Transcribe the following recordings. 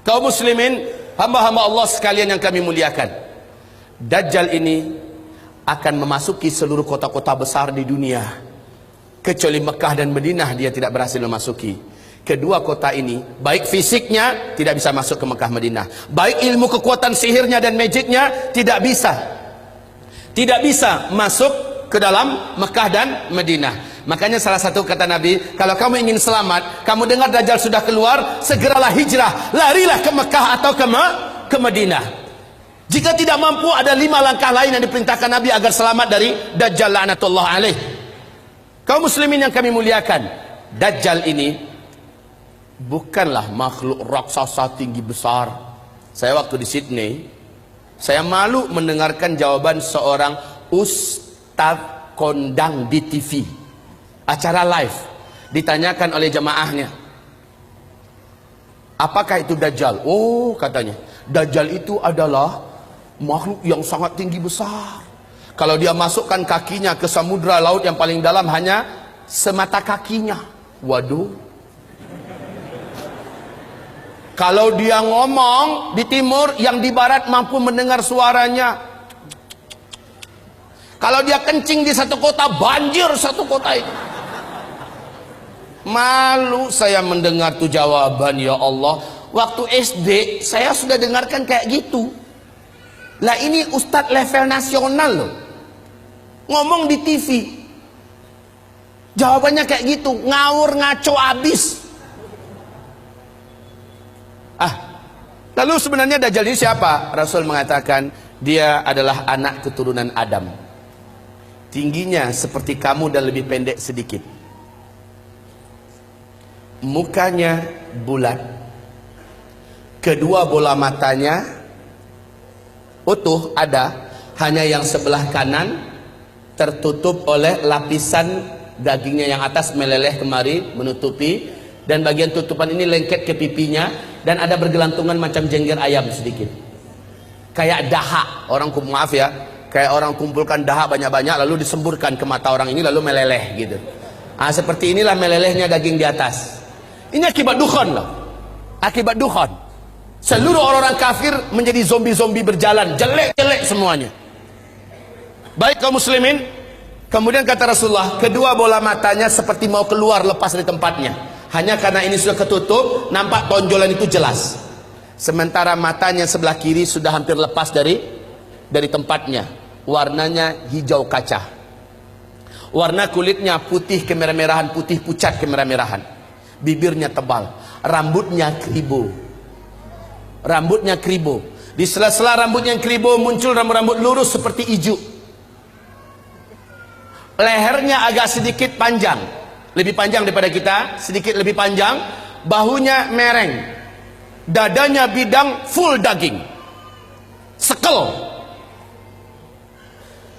Kaum muslimin, hamba-hamba Allah sekalian yang kami muliakan, Dajjal ini akan memasuki seluruh kota-kota besar di dunia, kecuali Mekah dan Madinah dia tidak berhasil memasuki. Kedua kota ini, baik fisiknya tidak bisa masuk ke Mekah Madinah, baik ilmu kekuatan sihirnya dan magicnya tidak bisa masuk ke dalam Mekah dan Madinah. Makanya salah satu kata Nabi, kalau kamu ingin selamat, kamu dengar Dajjal sudah keluar, segeralah hijrah, larilah ke Mekah atau ke Madinah. Jika tidak mampu, ada 5 langkah lain yang diperintahkan Nabi agar selamat dari Dajjal la'natullah alaih. Kaum muslimin yang kami muliakan, Dajjal ini bukanlah makhluk raksasa tinggi besar. Saya waktu di Sydney, saya malu mendengarkan jawaban seorang ustaz kondang di TV, acara live, ditanyakan oleh jemaahnya, apakah itu Dajjal? Oh, katanya, Dajjal itu adalah makhluk yang sangat tinggi besar. Kalau dia masukkan kakinya ke samudra laut yang paling dalam hanya semata kakinya. Waduh. Kalau dia ngomong di timur, yang di barat mampu mendengar suaranya. Kalau dia kencing di satu kota, banjir satu kota itu. Malu saya mendengar tuh jawaban, ya Allah. Waktu SD saya sudah dengarkan kayak gitu. Lah ini ustadz level nasional loh, ngomong di TV, jawabannya kayak gitu, ngawur ngaco abis. Lalu sebenarnya Dajjal ini siapa? Rasul mengatakan dia adalah anak keturunan Adam, tingginya seperti kamu dan lebih pendek sedikit, mukanya bulat, kedua bola matanya utuh ada, hanya yang sebelah kanan tertutup oleh lapisan dagingnya yang atas meleleh kemari menutupi, dan bagian tutupan ini lengket ke pipinya, dan ada bergelantungan macam jengger ayam sedikit, kayak dahak. Orang maaf ya, kayak orang kumpulkan dahak banyak-banyak lalu disemburkan ke mata orang ini lalu meleleh gitu. Seperti inilah melelehnya daging di atas. Ini akibat dukhan loh, akibat dukhan. Seluruh orang-orang kafir menjadi zombie-zombie berjalan, jelek-jelek semuanya. Baik kaum muslimin, kemudian kata Rasulullah, kedua bola matanya seperti mau keluar lepas dari tempatnya. Hanya karena ini sudah ketutup, nampak tonjolan itu jelas. Sementara matanya sebelah kiri sudah hampir lepas dari tempatnya. Warnanya hijau kaca. Warna kulitnya putih kemerah-merahan, putih pucat kemerah-merahan. Bibirnya tebal, rambutnya kribo. Rambutnya kribo. Di sela-sela rambutnya yang kribo muncul rambut-rambut lurus seperti ijuk. Lehernya agak sedikit panjang, lebih panjang daripada kita, sedikit lebih panjang. Bahunya mereng, dadanya bidang, full daging, sekel.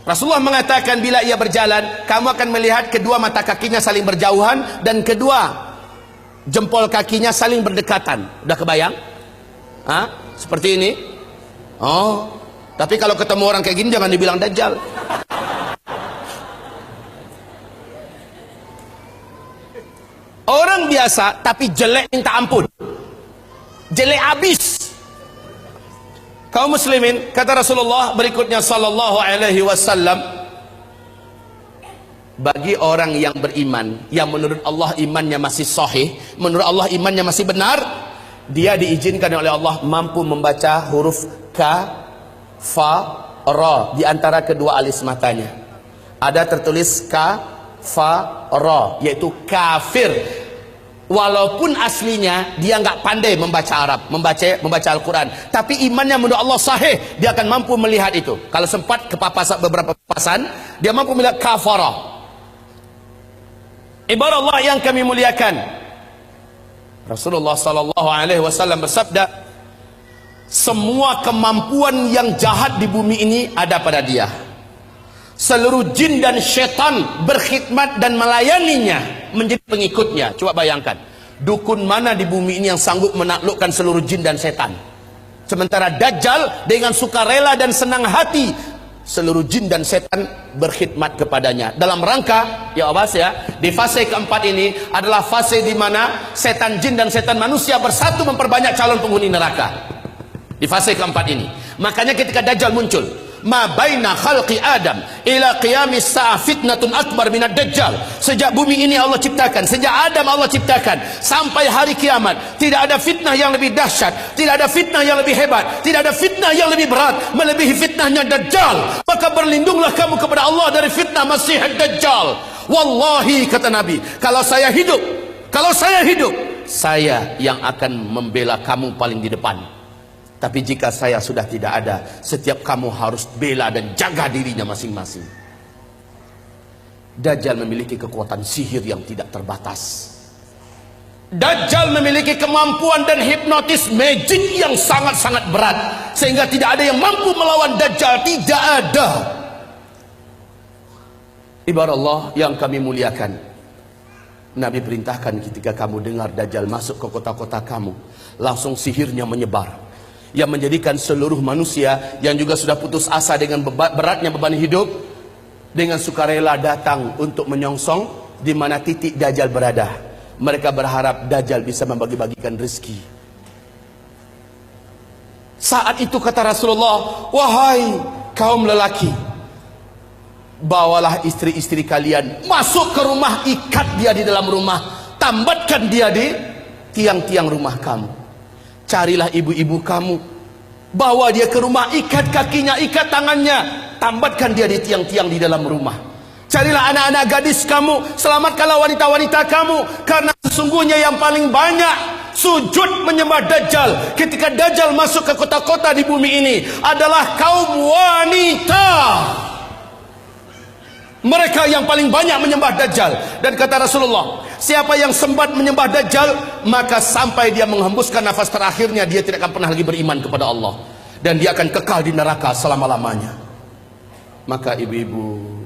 Rasulullah mengatakan bila ia berjalan, kamu akan melihat kedua mata kakinya saling berjauhan dan kedua jempol kakinya saling berdekatan. Udah kebayang? Seperti ini. Tapi kalau ketemu orang kayak gini jangan dibilang Dajjal. Orang biasa tapi jelek minta ampun, jelek abis. Kaum muslimin, kata Rasulullah berikutnya sallallahu alaihi wasallam, bagi orang yang beriman, yang menurut Allah imannya masih sahih, menurut Allah imannya masih benar, dia diizinkan oleh Allah mampu membaca huruf ka, fa, ra di antara kedua alis matanya. Ada tertulis ka, fa, ra, yaitu kafir. Walaupun aslinya dia nggak pandai membaca Arab, membaca Al-Quran, tapi imannya menurut Allah sahih, dia akan mampu melihat itu. Kalau sempat ke beberapa papasan, dia mampu melihat kafara. Ibarat Allah yang kami muliakan, Rasulullah sallallahu alaihi wasallam bersabda, semua kemampuan yang jahat di bumi ini ada pada dia. Seluruh jin dan syaitan berkhidmat dan melayaninya, menjadi pengikutnya. Coba bayangkan, dukun mana di bumi ini yang sanggup menaklukkan seluruh jin dan setan? Sementara Dajjal dengan sukarela dan senang hati seluruh jin dan setan berkhidmat kepadanya. Dalam rangka, ya Abbas ya, di fase keempat ini adalah fase di mana setan jin dan setan manusia bersatu memperbanyak calon penghuni neraka. Di fase keempat ini. Makanya ketika Dajjal muncul, ma baina khalqi Adam ila qiyamis sa'ah fitnatun akbar minad Dajjal. Sejak bumi ini Allah ciptakan, sejak Adam Allah ciptakan sampai hari kiamat, tidak ada fitnah yang lebih dahsyat, tidak ada fitnah yang lebih hebat, tidak ada fitnah yang lebih berat melebihi fitnahnya Dajjal. Maka berlindunglah kamu kepada Allah dari fitnah Masih Dajjal. Wallahi, kata Nabi, kalau saya hidup, saya yang akan membela kamu paling di depan. Tapi jika saya sudah tidak ada, setiap kamu harus bela dan jaga dirinya masing-masing. Dajjal memiliki kekuatan sihir yang tidak terbatas. Dajjal memiliki kemampuan dan hipnotis magic yang sangat-sangat berat, sehingga tidak ada yang mampu melawan Dajjal. Tidak ada. Ibarat Allah yang kami muliakan, Nabi perintahkan ketika kamu dengar Dajjal masuk ke kota-kota kamu, langsung sihirnya menyebar, yang menjadikan seluruh manusia yang juga sudah putus asa dengan beratnya beban hidup, dengan sukarela datang untuk menyongsong di mana titik Dajjal berada. Mereka berharap Dajjal bisa membagi-bagikan rezeki. Saat itu kata Rasulullah, wahai kaum lelaki, bawalah istri-istri kalian masuk ke rumah, ikat dia di dalam rumah, tambatkan dia di tiang-tiang rumah kamu. Carilah ibu-ibu kamu, bawa dia ke rumah, ikat kakinya, ikat tangannya, tambatkan dia di tiang-tiang di dalam rumah. Carilah anak-anak gadis kamu, selamatkanlah wanita-wanita kamu, karena sesungguhnya yang paling banyak sujud menyembah Dajjal ketika Dajjal masuk ke kota-kota di bumi ini adalah kaum wanita. Mereka yang paling banyak menyembah Dajjal. Dan kata Rasulullah, siapa yang sempat menyembah Dajjal, maka sampai dia menghembuskan nafas terakhirnya, dia tidak akan pernah lagi beriman kepada Allah, dan dia akan kekal di neraka selama-lamanya. Maka ibu-ibu,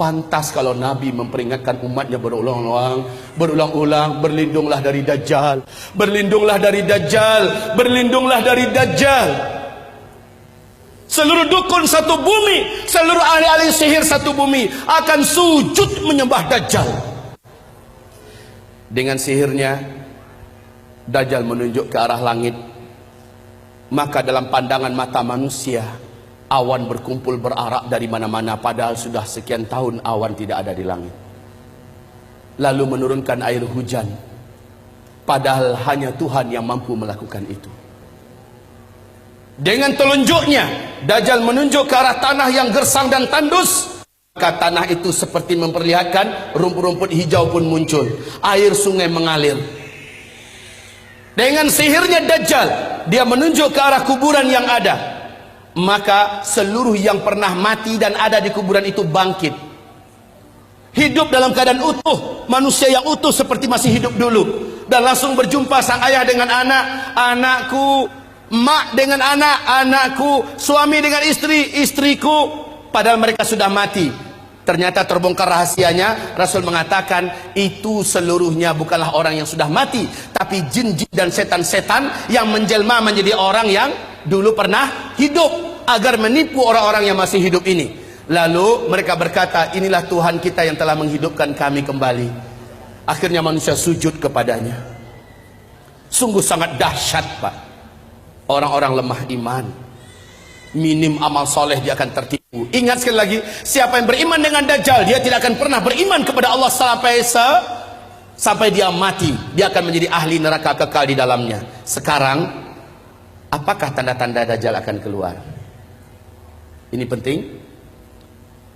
pantas kalau Nabi memperingatkan umatnya berulang-ulang, berlindunglah dari Dajjal, berlindunglah dari Dajjal, berlindunglah dari Dajjal. Seluruh dukun satu bumi, seluruh ahli-ahli sihir satu bumi akan sujud menyembah Dajjal. Dengan sihirnya, Dajjal menunjuk ke arah langit. Maka dalam pandangan mata manusia, awan berkumpul berarak dari mana-mana, padahal sudah sekian tahun awan tidak ada di langit. Lalu menurunkan air hujan, padahal hanya Tuhan yang mampu melakukan itu. Dengan telunjuknya, Dajjal menunjuk ke arah tanah yang gersang dan tandus. Maka tanah itu seperti memperlihatkan rumput-rumput hijau pun muncul. Air sungai mengalir. Dengan sihirnya Dajjal, dia menunjuk ke arah kuburan yang ada. Maka seluruh yang pernah mati dan ada di kuburan itu bangkit. Hidup dalam keadaan utuh. Manusia yang utuh seperti masih hidup dulu. Dan langsung berjumpa sang ayah dengan anak, anakku, mak dengan anak, anakku, suami dengan istri, istriku, padahal mereka sudah mati. Ternyata terbongkar rahasianya. Rasul mengatakan itu seluruhnya bukanlah orang yang sudah mati, tapi jin-jin dan setan-setan yang menjelma menjadi orang yang dulu pernah hidup, agar menipu orang-orang yang masih hidup ini. Lalu mereka berkata, inilah Tuhan kita yang telah menghidupkan kami kembali. Akhirnya manusia sujud kepadanya. Sungguh sangat dahsyat, Pak. Orang-orang lemah iman, minim amal soleh, dia akan tertipu. Ingat sekali lagi, siapa yang beriman dengan Dajjal, dia tidak akan pernah beriman kepada Allah sampai dia mati. Dia akan menjadi ahli neraka kekal di dalamnya. Sekarang, apakah tanda-tanda Dajjal akan keluar? Ini penting.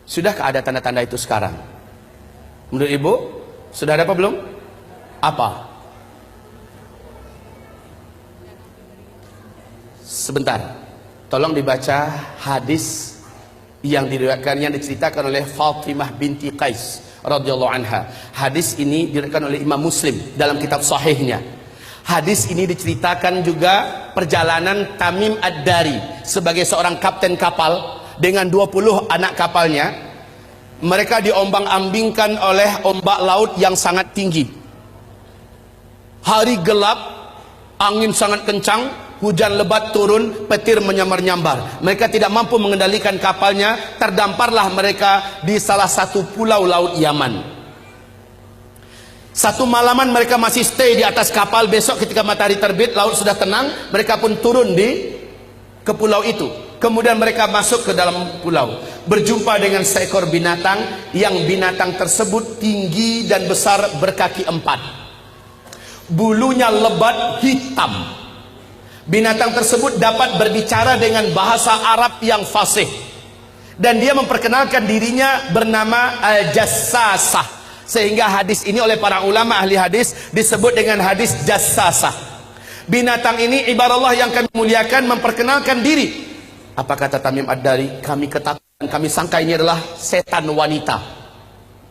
Sudahkah ada tanda-tanda itu sekarang? Menurut ibu, sudah ada apa belum? Apa? Sebentar, tolong dibaca hadis yang diriwayatkan, yang diceritakan oleh Fatimah binti Qais radhiyallahu anha. Hadis ini diriwayatkan oleh Imam Muslim dalam kitab sahihnya. Hadis ini diceritakan juga perjalanan Tamim Ad-Dari sebagai seorang kapten kapal dengan 20 anak kapalnya. Mereka diombang-ambingkan oleh ombak laut yang sangat tinggi. Hari gelap, angin sangat kencang, hujan lebat turun, petir menyambar-nyambar. Mereka tidak mampu mengendalikan kapalnya, terdamparlah mereka di salah satu pulau laut Yaman. Satu malaman mereka masih stay di atas kapal. Besok ketika matahari terbit, laut sudah tenang, mereka pun turun ke pulau itu. Kemudian mereka masuk ke dalam pulau, berjumpa dengan seekor binatang, yang binatang tersebut tinggi dan besar, berkaki 4. Bulunya lebat hitam. Binatang tersebut dapat berbicara dengan bahasa Arab yang fasih, dan dia memperkenalkan dirinya bernama Al-Jassasah, sehingga hadis ini oleh para ulama ahli hadis disebut dengan hadis Jassasah. Binatang ini, ibarat Allah yang kami muliakan, memperkenalkan diri. Apa kata Tamim Ad-Dari? Kami ketakutan, kami sangka ini adalah setan wanita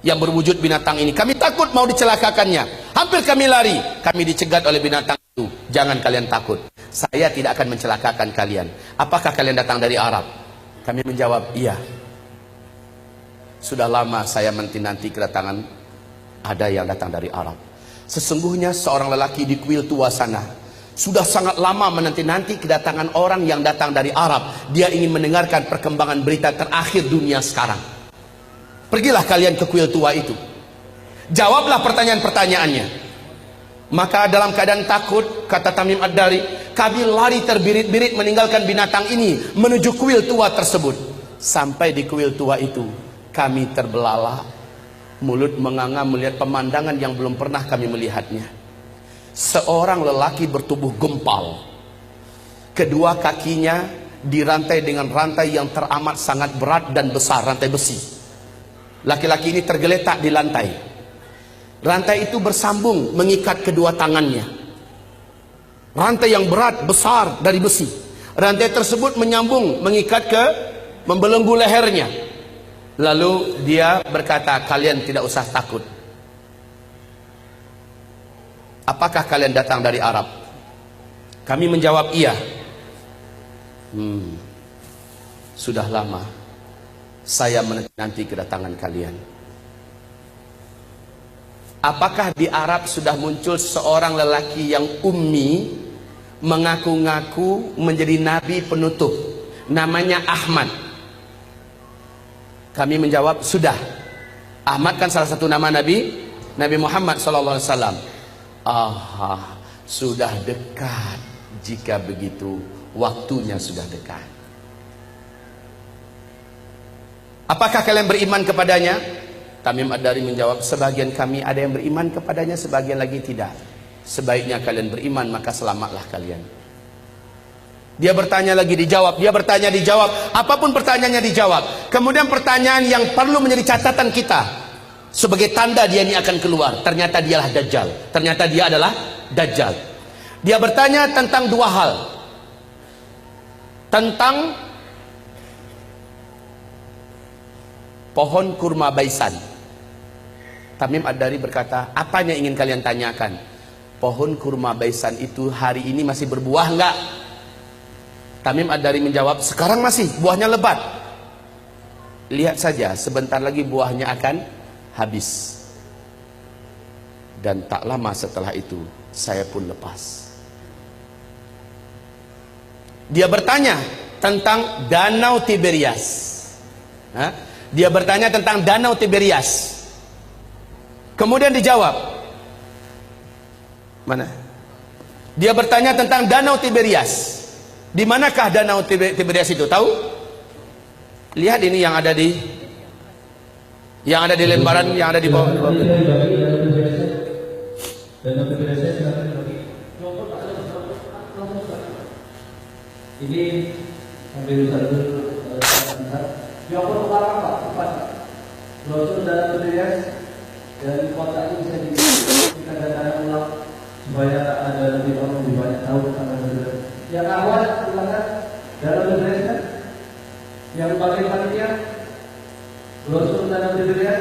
yang berwujud binatang ini. Kami takut mau dicelakakannya. Hampir kami lari. Kami dicegat oleh binatang itu. Jangan kalian takut. Saya tidak akan mencelakakan kalian. Apakah kalian datang dari Arab? Kami menjawab, iya. Sudah lama saya menanti kedatangan ada yang datang dari Arab. Sesungguhnya seorang lelaki di kuil tua sana sudah sangat lama menanti-nanti kedatangan orang yang datang dari Arab. Dia ingin mendengarkan perkembangan berita terakhir dunia sekarang. Pergilah kalian ke kuil tua itu. Jawablah pertanyaan-pertanyaannya. Maka dalam keadaan takut, kata Tamim Ad-Dari, kami lari terbirit-birit meninggalkan binatang ini menuju kuil tua tersebut. Sampai di kuil tua itu, kami terbelalak, mulut menganga melihat pemandangan yang belum pernah kami melihatnya. Seorang lelaki bertubuh gempal, kedua kakinya dirantai dengan rantai yang teramat sangat berat dan besar, rantai besi. Laki-laki ini tergeletak di lantai. Rantai itu bersambung mengikat kedua tangannya. Rantai yang berat, besar dari besi. Rantai tersebut menyambung, mengikat membelenggu lehernya. Lalu dia berkata, kalian tidak usah takut. Apakah kalian datang dari Arab? Kami menjawab, iya. Sudah lama saya menanti kedatangan kalian. Apakah di Arab sudah muncul seorang lelaki yang ummi, mengaku-ngaku menjadi nabi penutup, namanya Ahmad? Kami menjawab, sudah. Ahmad kan salah satu nama Nabi Muhammad SAW. Sudah dekat. Jika begitu, waktunya sudah dekat. Apakah kalian beriman kepadanya? Tamim Ad-Dari menjawab, sebagian kami ada yang beriman kepadanya, sebagian lagi tidak. Sebaiknya kalian beriman, maka selamatlah kalian. Dia bertanya lagi, dijawab. Dia bertanya, dijawab. Apapun pertanyaannya dijawab. Kemudian pertanyaan yang perlu menjadi catatan kita, sebagai tanda dia ini akan keluar, ternyata dialah Dajjal. Ternyata dia adalah Dajjal. Dia bertanya tentang dua hal. Tentang pohon kurma baisan. Tamim Ad-Dari berkata, apa yang ingin kalian tanyakan? Pohon kurma baisan itu hari ini masih berbuah enggak? Tamim Ad-Dari menjawab, sekarang masih, buahnya lebat. Lihat saja, sebentar lagi buahnya akan habis. Dan tak lama setelah itu, saya pun lepas. Dia bertanya tentang Danau Tiberias. Dia bertanya tentang Danau Tiberias. Kemudian dijawab. Mana? Dia bertanya tentang Danau Tiberias. Di manakah Danau Tiberias itu? Tahu? Lihat ini yang ada di lembaran, yang ada di bawah. Danau Tiberias ini ambil satu Joko Utara Pak, cepat. Brosur Danau Tiberias dari kota ini bisa kita datang ulang supaya ada lebih orang lebih banyak tahu tentang Danau Tiberias. Yang awal silakan Danau Tiberias. Yang paling panitia brosur Danau Tiberias.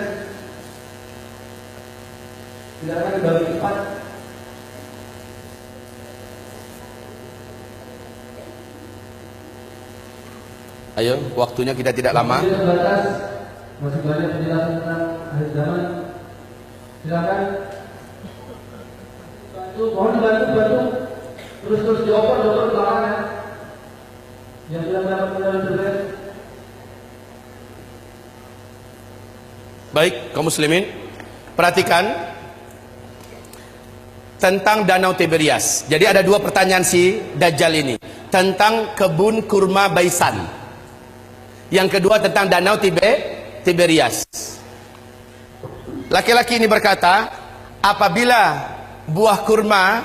Silakan dibagi 4. Ayo, waktunya kita tidak lama. Masih banyak penjelasan tentang akhir zaman. Silakan. Bantu, mohon bantu. Terus jawaban belakangan yang tidak dapat menjawab. Baik, kaum muslimin, perhatikan tentang Danau Tiberias. Jadi ada dua pertanyaan si Dajjal ini tentang kebun kurma Baisan. Yang kedua tentang Danau Tiberias. Laki-laki ini berkata, apabila buah kurma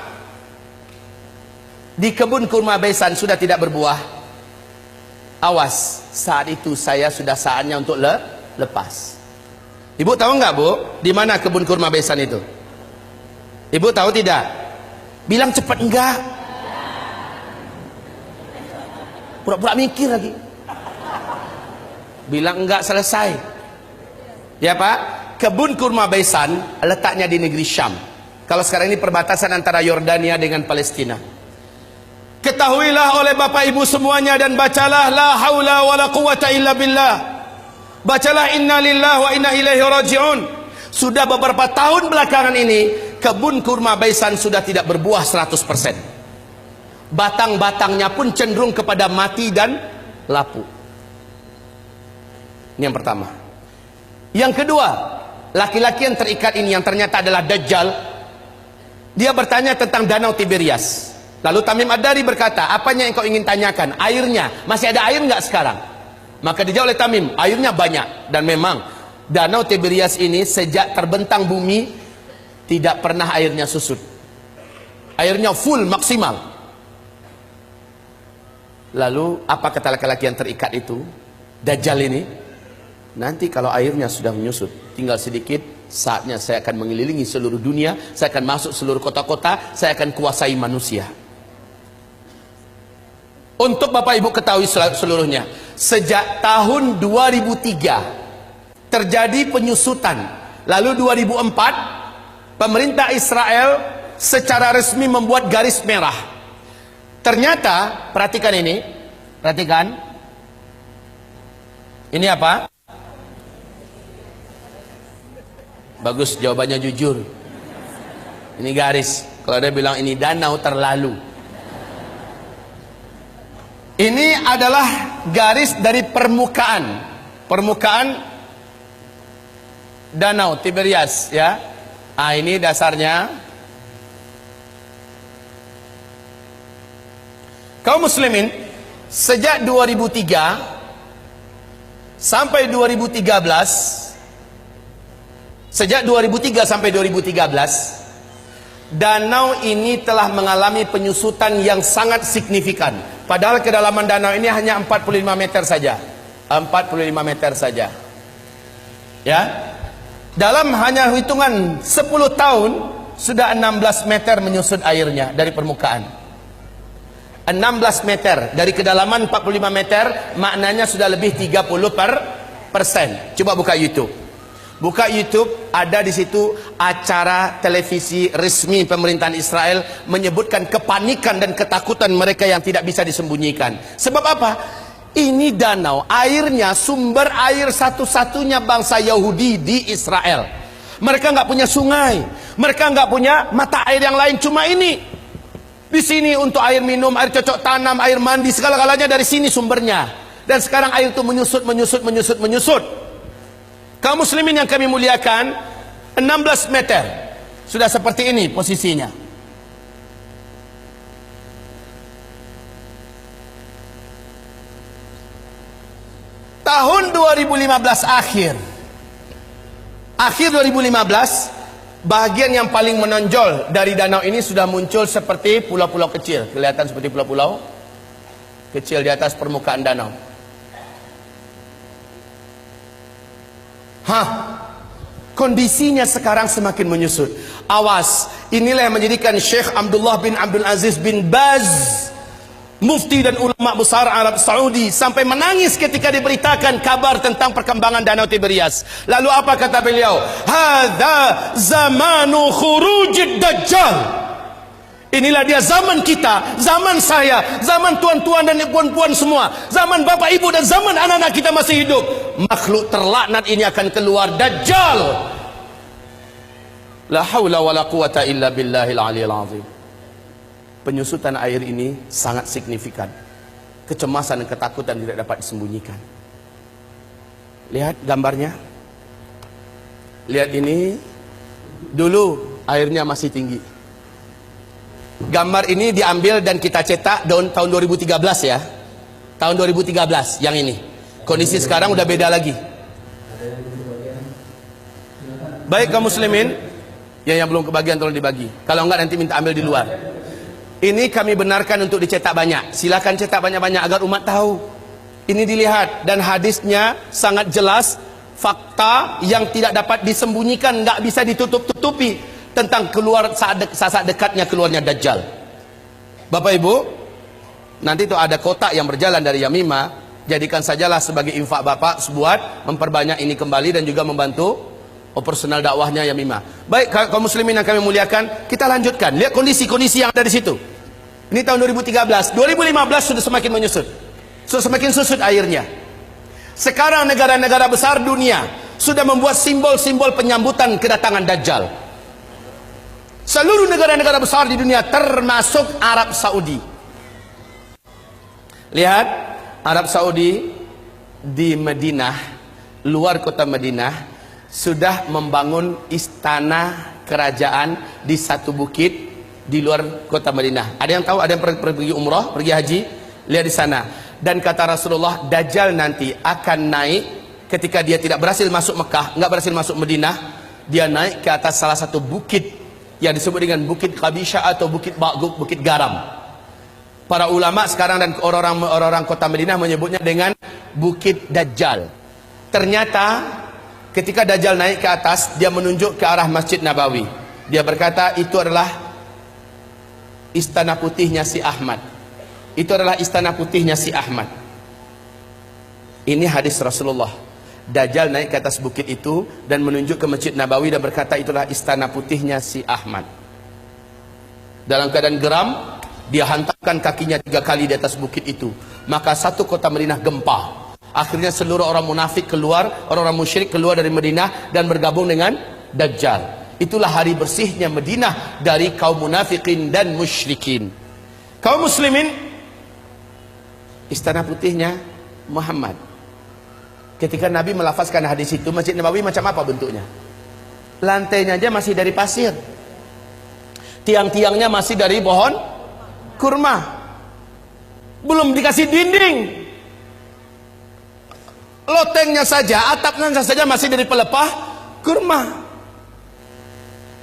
di kebun kurma Baisan sudah tidak berbuah, awas, saat itu saya sudah saatnya untuk lepas. Ibu tahu nggak, Bu, di mana kebun kurma Baisan itu? Ibu tahu tidak? Bilang cepat enggak. Pura-pura mikir lagi. Bilang enggak selesai. Ya Pak, kebun kurma Baisan letaknya di negeri Syam. Kalau sekarang ini perbatasan antara Yordania dengan Palestina. Ketahuilah oleh Bapak Ibu semuanya dan bacalah la haula wala quwata illa billah. Bacalah inna lillahi wa inna ilaihi raji'un. Sudah beberapa tahun belakangan ini kebun kurma Baisan sudah tidak berbuah 100%. Batang-batangnya pun cenderung kepada mati dan lapuk. Ini yang pertama. Yang kedua, laki-laki yang terikat ini yang ternyata adalah Dajjal. Dia bertanya tentang Danau Tiberias. Lalu Tamim Ad-Dari berkata, apanya yang kau ingin tanyakan? Airnya, masih ada air nggak sekarang? Maka dijawab oleh Tamim, airnya banyak. Dan memang Danau Tiberias ini sejak terbentang bumi tidak pernah airnya susut. Airnya full maksimal. Lalu apa kata laki-laki yang terikat itu? Dajjal ini, nanti kalau airnya sudah menyusut, tinggal sedikit, saatnya saya akan mengelilingi seluruh dunia, saya akan masuk seluruh kota-kota, saya akan kuasai manusia. Untuk Bapak Ibu ketahui seluruhnya, sejak tahun 2003 terjadi penyusutan. Lalu 2004 pemerintah Israel secara resmi membuat garis merah. Ternyata, perhatikan ini, perhatikan. Ini apa? Bagus, jawabannya jujur. Ini garis. Kalau dia bilang ini danau, terlalu. Ini adalah garis dari permukaan Danau Tiberias, ya. Ah, ini dasarnya. Kaum muslimin, sejak 2003 sampai 2013, sejak 2003 sampai 2013, danau ini telah mengalami penyusutan yang sangat signifikan. Padahal kedalaman danau ini hanya 45 meter saja. 45 meter saja. Ya. Dalam hanya hitungan 10 tahun sudah 16 meter menyusut airnya dari permukaan. 16 meter dari kedalaman 45 meter, maknanya sudah lebih 30%. Coba buka YouTube. Buka YouTube, ada di situ acara televisi resmi pemerintahan Israel menyebutkan kepanikan dan ketakutan mereka yang tidak bisa disembunyikan. Sebab apa? Ini danau, airnya sumber air satu-satunya bangsa Yahudi di Israel. Mereka nggak punya sungai, mereka nggak punya mata air yang lain, cuma ini. Di sini untuk air minum, air cocok tanam, air mandi, segala-galanya dari sini sumbernya. Dan sekarang air itu menyusut. Kaum muslimin yang kami muliakan, 16 meter. Sudah seperti ini posisinya. Tahun 2015 akhir 2015, bagian yang paling menonjol dari danau ini sudah muncul seperti pulau-pulau kecil. Kelihatan seperti pulau-pulau kecil di atas permukaan danau. Kondisinya sekarang semakin menyusut. Awas, inilah yang menjadikan Syekh Abdullah bin Abdul Aziz bin Baz, mufti dan ulama besar Arab Saudi, sampai menangis ketika diberitakan kabar tentang perkembangan Danau Tiberias. Lalu apa kata beliau? Hadza zamanu khurujid dajjal. Inilah dia zaman kita, zaman saya, zaman tuan-tuan dan puan-puan semua, zaman bapak ibu dan zaman anak-anak kita masih hidup. Makhluk terlaknat ini akan keluar, Dajjal. La haula wala quwata illa billahil aliyil azim. penyusutan air ini sangat signifikan. Kecemasan dan ketakutan tidak dapat disembunyikan. Lihat gambarnya. Lihat ini. Dulu airnya masih tinggi. Gambar ini diambil dan kita cetak tahun 2013 ya. Tahun 2013 yang ini. Kondisi sekarang udah beda lagi. Baik kaum muslimin, yang belum kebagian tolong dibagi. Kalau enggak nanti minta ambil di luar. Ini kami benarkan untuk dicetak banyak. Silakan cetak banyak-banyak agar umat tahu. Ini dilihat dan hadisnya sangat jelas, fakta yang tidak dapat disembunyikan, enggak bisa ditutup-tutupi tentang saat dekatnya keluarnya Dajjal. Bapak Ibu, nanti itu ada kotak yang berjalan dari Yamimah. Jadikan sajalah sebagai infak Bapak buat memperbanyak ini kembali dan juga membantu operasional dakwahnya Yamimah. Baik kaum muslimin yang kami muliakan, kita lanjutkan. Lihat kondisi-kondisi yang ada di situ. Ini tahun 2013, 2015 sudah semakin menyusut. Sudah semakin susut airnya. Sekarang negara-negara besar dunia sudah membuat simbol-simbol penyambutan kedatangan Dajjal. Seluruh negara-negara besar di dunia termasuk Arab Saudi. Lihat Arab Saudi di Madinah, luar kota Madinah, sudah membangun istana kerajaan di satu bukit di luar kota Madinah. Ada yang tahu? Ada yang pergi umrah, pergi haji? Lihat di sana. Dan kata Rasulullah, Dajjal nanti akan naik ketika dia tidak berhasil masuk Mekah, enggak berhasil masuk Madinah, dia naik ke atas salah satu bukit yang disebut dengan Bukit Qabisha atau Bukit Ba'gub, Bukit Garam. Para ulama sekarang dan orang-orang kota Madinah menyebutnya dengan Bukit Dajjal. Ternyata ketika Dajjal naik ke atas, dia menunjuk ke arah Masjid Nabawi. Dia berkata, itu adalah istana putihnya si Ahmad. Itu adalah istana putihnya si Ahmad. Ini hadis Rasulullah. Dajjal naik ke atas bukit itu dan menunjuk ke Masjid Nabawi dan berkata, itulah istana putihnya si Ahmad. Dalam keadaan geram, dia hantarkan kakinya 3 kali di atas bukit itu. Maka satu kota Madinah gempa. Akhirnya seluruh orang munafik keluar, orang-orang musyrik keluar dari Madinah dan bergabung dengan Dajjal. Itulah hari bersihnya Madinah dari kaum munafikin dan musyrikin. Kaum muslimin, istana putihnya Muhammad. Ketika Nabi melafazkan hadis itu, Masjid Nabawi macam apa bentuknya? Lantainya aja masih dari pasir. Tiang-tiangnya masih dari pohon kurma. Belum dikasih dinding. Lotengnya saja, atapnya saja masih dari pelepah kurma.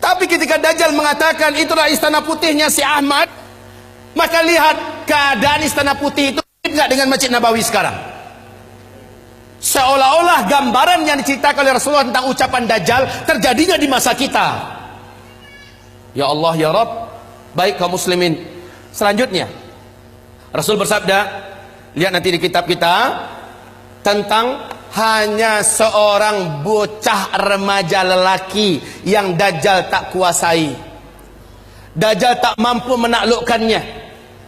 Tapi ketika Dajjal mengatakan itulah istana putihnya si Ahmad, maka lihat keadaan istana putih itu tidak dengan Masjid Nabawi sekarang. Seolah-olah gambaran yang diceritakan oleh Rasulullah tentang ucapan Dajjal terjadinya di masa kita. Ya Allah ya Rabb. Baik kaum muslimin, selanjutnya Rasul bersabda, lihat nanti di kitab kita, tentang hanya seorang bocah remaja lelaki yang Dajjal tak kuasai. Dajjal tak mampu menaklukkannya.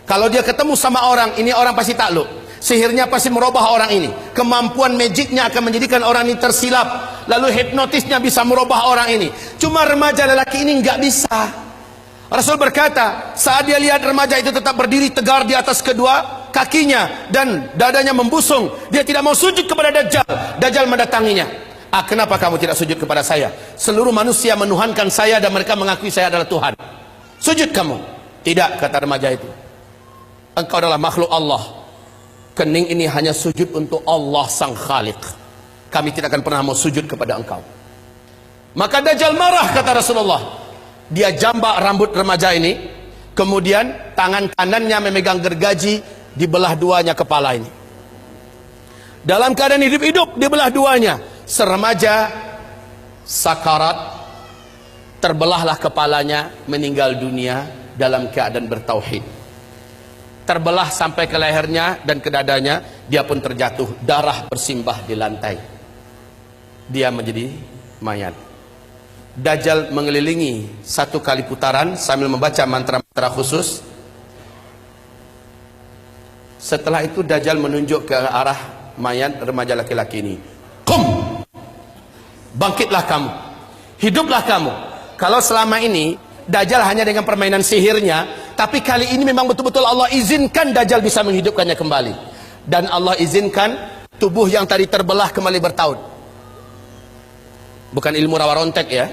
Kalau dia ketemu sama orang, ini orang pasti takluk. Sihirnya pasti merubah orang ini. Kemampuan magicnya akan menjadikan orang ini tersilap. Lalu hipnotisnya bisa merubah orang ini. Cuma remaja lelaki ini nggak bisa. Rasul berkata, saat dia lihat remaja itu tetap berdiri tegar di atas kedua kakinya dan dadanya membusung, dia tidak mau sujud kepada Dajjal. Dajjal mendatanginya. Kenapa kamu tidak sujud kepada saya? Seluruh manusia menuhankan saya dan mereka mengakui saya adalah Tuhan. Sujud kamu. Tidak, kata remaja itu. Engkau adalah makhluk Allah. Kening ini hanya sujud untuk Allah sang Khaliq. Kami tidak akan pernah mau sujud kepada engkau. Maka Dajjal marah, kata Rasulullah. Dia jambak rambut remaja ini, kemudian tangan kanannya memegang gergaji, dibelah duanya kepala ini. Dalam keadaan hidup-hidup dibelah duanya. Seremaja sakarat, terbelahlah kepalanya, meninggal dunia dalam keadaan bertauhid. Terbelah sampai ke lehernya dan ke dadanya, dia pun terjatuh, darah bersimbah di lantai. Dia menjadi mayat. Dajjal mengelilingi 1 kali putaran sambil membaca mantra-mantra khusus. Setelah itu Dajjal menunjuk ke arah mayat remaja laki-laki ini. Qum! Bangkitlah kamu. Hiduplah kamu. Kalau selama ini Dajjal hanya dengan permainan sihirnya Tapi kali ini memang betul-betul Allah izinkan Dajjal bisa menghidupkannya kembali. Dan Allah izinkan tubuh yang tadi terbelah kembali bertaut. Bukan ilmu rawa rontek ya.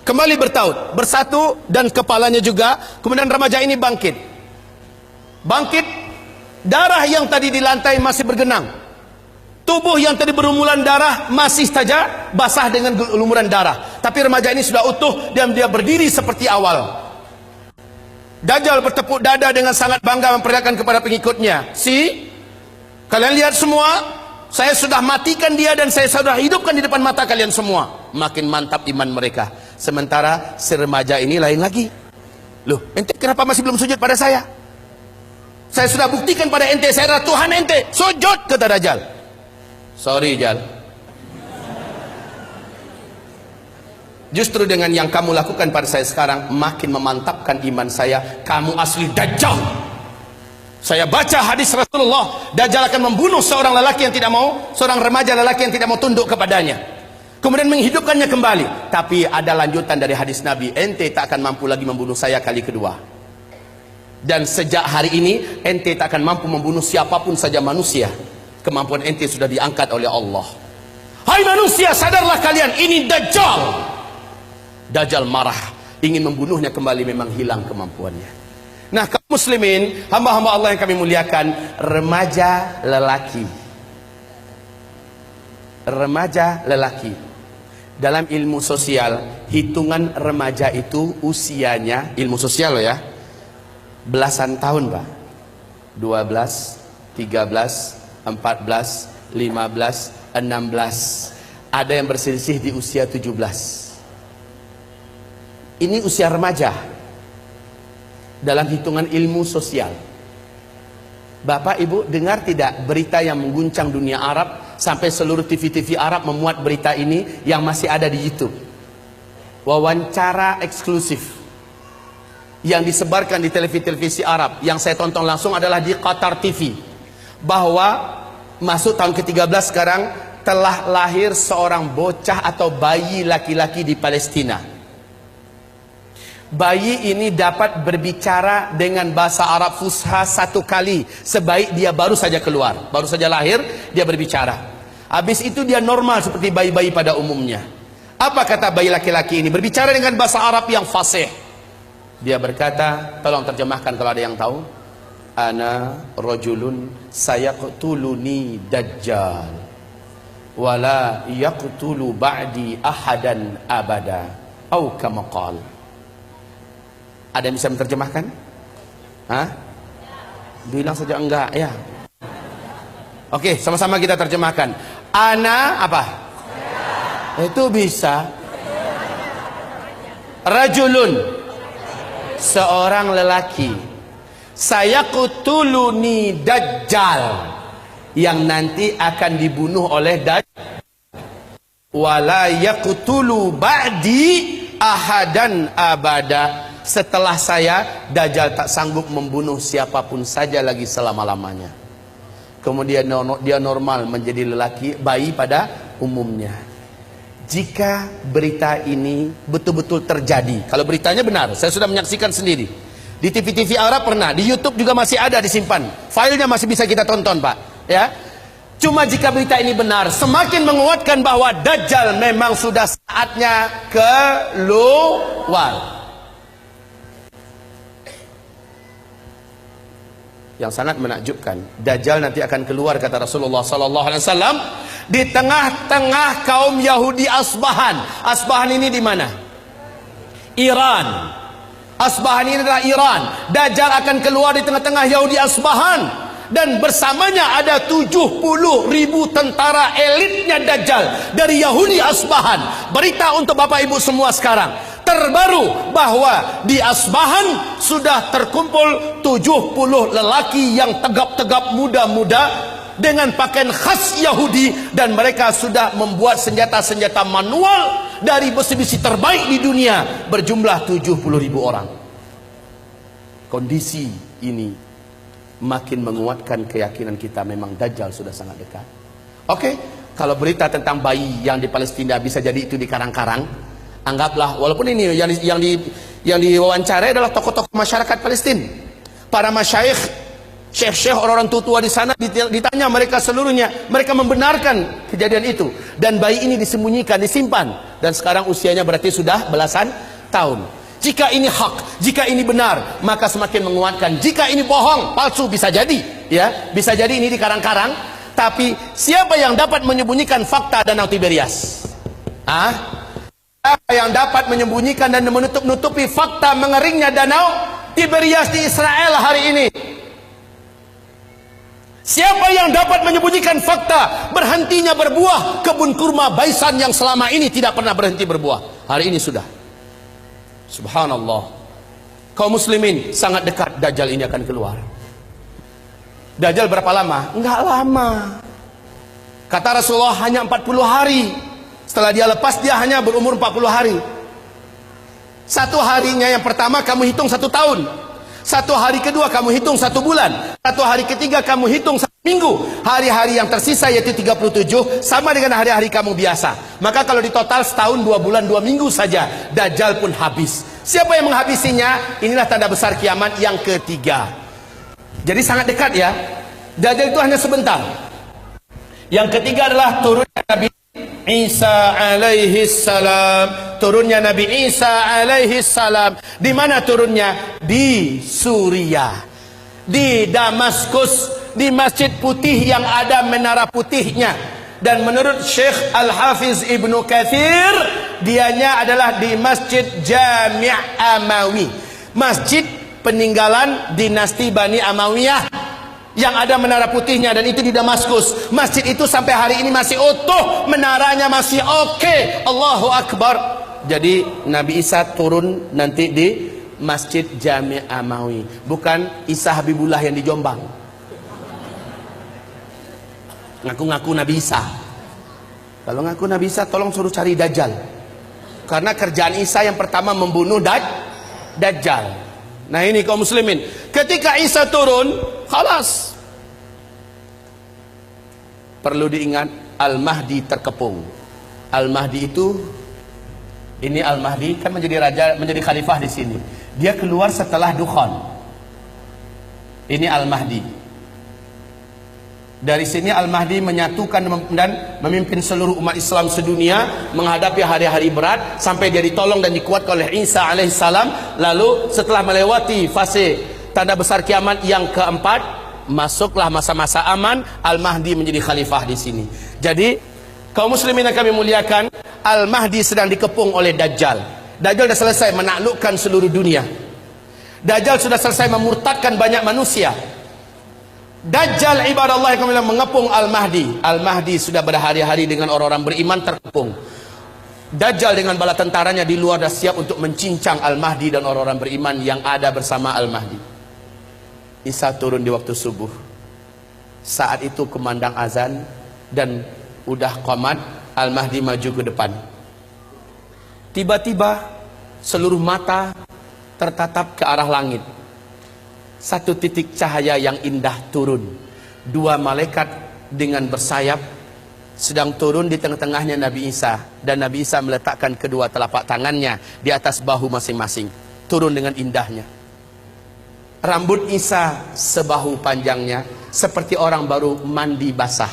Kembali bertaut, bersatu, dan kepalanya juga. Kemudian remaja ini bangkit. Bangkit, darah yang tadi di lantai masih bergenang. Tubuh yang tadi berlumuran darah masih saja basah dengan lumuran darah. Tapi remaja ini sudah utuh dan dia berdiri seperti awal. Dajjal bertepuk dada dengan sangat bangga memperlihatkan kepada pengikutnya, kalian lihat semua, saya sudah matikan dia dan saya sudah hidupkan di depan mata kalian semua. Makin mantap iman mereka. Sementara si remaja ini lain lagi. Loh, ente kenapa masih belum sujud pada saya? Saya sudah buktikan pada ente, saya adalah Tuhan ente. Sujud, kata Dajjal. Sorry Jal, justru dengan yang kamu lakukan pada saya sekarang makin memantapkan iman saya. Kamu asli Dajjal. Saya baca hadis Rasulullah, Dajjal akan membunuh seorang lelaki yang tidak mau, seorang remaja lelaki yang tidak mau tunduk kepadanya, kemudian menghidupkannya kembali. Tapi ada lanjutan dari hadis Nabi, ente tak akan mampu lagi membunuh saya kali kedua. Dan sejak hari ini ente tak akan mampu membunuh siapapun saja manusia. Kemampuan ente sudah diangkat oleh Allah. Hai manusia, sadarlah kalian, ini Dajjal. Dajjal marah, ingin membunuhnya kembali, memang hilang kemampuannya. Nah, kaum muslimin, hamba-hamba Allah yang kami muliakan, remaja lelaki. Remaja lelaki. Dalam ilmu sosial, hitungan remaja itu usianya, ilmu sosial loh ya, belasan tahun Pak. 12, 13, 14, 15, 16. Ada yang berselisih di usia 17. Ini usia remaja dalam hitungan ilmu sosial. Bapak Ibu dengar tidak berita yang mengguncang dunia Arab, sampai seluruh TV-TV Arab memuat berita ini yang masih ada di YouTube. Wawancara eksklusif yang disebarkan di televisi Arab, yang saya tonton langsung adalah di Qatar TV, bahwa masuk tahun ke-13 sekarang telah lahir seorang bocah atau bayi laki-laki di Palestina. Bayi ini dapat berbicara dengan bahasa Arab Fusha 1 kali sebaik dia baru saja keluar, baru saja lahir dia berbicara. Habis itu dia normal seperti bayi-bayi pada umumnya. Apa kata bayi laki-laki ini? Berbicara dengan bahasa Arab yang fasih. Dia berkata, tolong terjemahkan kalau ada yang tahu. Ana rajulun sayaqtuluni Dajjal wala yaqtulu ba'di ahadan abada au kama qala. Ada yang bisa menerjemahkan? Hah? Bilang saja enggak ya. Oke, sama-sama kita terjemahkan. Ana apa? Itu bisa. Rajulun, seorang lelaki, sayaqtuluni Dajjal, yang nanti akan dibunuh oleh Dajjal, wala yaqtulu ba'di ahadan abada. Setelah saya, Dajjal tak sanggup membunuh siapapun saja lagi selama-lamanya. Kemudian dia normal menjadi lelaki, bayi pada umumnya. Jika berita ini betul-betul terjadi, kalau beritanya benar, saya sudah menyaksikan sendiri di TV-TV Arab, pernah di YouTube juga masih ada disimpan, filenya masih bisa kita tonton Pak ya. Cuma jika berita ini benar, semakin menguatkan bahwa Dajjal memang sudah saatnya keluar. Yang sangat menakjubkan, Dajjal nanti akan keluar, kata Rasulullah SAW, di tengah-tengah kaum Yahudi Asbahan. Asbahan ini di mana? Iran. Asbahan ini adalah Iran. Dajjal akan keluar di tengah-tengah Yahudi Asbahan, dan bersamanya ada 70.000 tentara elitnya Dajjal dari Yahudi Asbahan. Berita untuk Bapak Ibu semua sekarang terbaru, bahwa di Asbahan sudah terkumpul 70 lelaki yang tegap-tegap, muda-muda, dengan pakaian khas Yahudi, dan mereka sudah membuat senjata-senjata manual dari besi-besi terbaik di dunia, berjumlah 70.000 orang. Kondisi ini makin menguatkan keyakinan kita, memang Dajjal sudah sangat dekat. Oke, kalau berita tentang bayi yang di Palestina bisa jadi itu di karang-karang, anggaplah, walaupun ini Yang diwawancarai adalah tokoh-tokoh masyarakat Palestina, para masyayikh, syekh-syekh, orang-orang tua di sana. Ditanya mereka seluruhnya, mereka membenarkan kejadian itu. Dan bayi ini disembunyikan, disimpan, dan sekarang usianya berarti sudah belasan tahun. Jika ini hak, jika ini benar, maka semakin menguatkan. Jika ini bohong, palsu, bisa jadi, ya, bisa jadi ini dikarang-karang. Tapi siapa yang dapat menyembunyikan fakta Danau Tiberias? Siapa yang dapat menyembunyikan dan menutupi fakta mengeringnya Danau Tiberias di Israel hari ini? Siapa yang dapat menyembunyikan fakta berhentinya berbuah kebun kurma Baisan yang selama ini tidak pernah berhenti berbuah? Hari ini sudah. Subhanallah. Kaum muslimin, sangat dekat Dajjal ini akan keluar. Dajjal berapa lama? Enggak lama. Kata Rasulullah hanya 40 hari. Setelah dia lepas, dia hanya berumur 40 hari. Satu harinya yang pertama kamu hitung 1 tahun. Satu hari kedua kamu hitung 1 bulan. Satu hari ketiga kamu hitung 1 minggu. Hari-hari yang tersisa yaitu 37 sama dengan hari-hari kamu biasa. Maka kalau ditotal setahun 2 bulan 2 minggu saja, Dajjal pun habis. Siapa yang menghabisinya? Inilah tanda besar kiamat yang ketiga. Jadi sangat dekat, ya. Dajjal itu hanya sebentar. Yang ketiga adalah turunnya Nabi Isa alaihi salam. Turunnya Nabi Isa alaihi salam. Di mana turunnya? Di Suriah, di Damaskus, di Masjid Putih yang ada menara putihnya. Dan menurut Syekh Al-Hafiz Ibnu Katsir, dianya adalah di Masjid Jami' Amawi, masjid peninggalan dinasti Bani Amawiyah yang ada menara putihnya, dan itu di Damaskus. Masjid itu sampai hari ini masih utuh, menaranya masih oke. Allahu Akbar. Jadi Nabi Isa turun nanti di Masjid Jami' Amawi, bukan Isa Habibullah yang di Jombang. Ngaku-ngaku Nabi Isa. Kalau ngaku Nabi Isa, tolong suruh cari Dajjal. Karena kerjaan Isa yang pertama membunuh Dajjal. Nah ini kaum muslimin, ketika Isa turun, khalas. Perlu diingat, Al-Mahdi terkepung. Al-Mahdi itu, ini Al-Mahdi kan menjadi raja, menjadi khalifah di sini. Dia keluar setelah Dukhan. Ini Al-Mahdi. Dari sini Al-Mahdi menyatukan dan memimpin seluruh umat Islam sedunia menghadapi hari-hari berat sampai dia ditolong dan dikuatkan oleh Isa alaihissalam. Lalu setelah melewati fase tanda besar kiamat yang keempat, masuklah masa-masa aman. Al-Mahdi menjadi khalifah di sini. Jadi kaum muslimin yang kami muliakan, Al-Mahdi sedang dikepung oleh Dajjal. Dajjal sudah selesai menaklukkan seluruh dunia. Dajjal sudah selesai memurtadkan banyak manusia. Dajjal ibadallah yang mengepung Al-Mahdi. Al-Mahdi sudah berhari-hari dengan orang-orang beriman terkepung. Dajjal dengan bala tentaranya di luar dah siap untuk mencincang Al-Mahdi dan orang-orang beriman yang ada bersama Al-Mahdi. Isa turun di waktu subuh. Saat itu kumandang azan dan udah qamat. Al-Mahdi maju ke depan. Tiba-tiba seluruh mata tertatap ke arah langit. Satu titik cahaya yang indah turun. 2 malaikat dengan bersayap sedang turun di tengah-tengahnya Nabi Isa. Dan Nabi Isa meletakkan kedua telapak tangannya di atas bahu masing-masing. Turun dengan indahnya. Rambut Isa sebahu panjangnya, seperti orang baru mandi basah.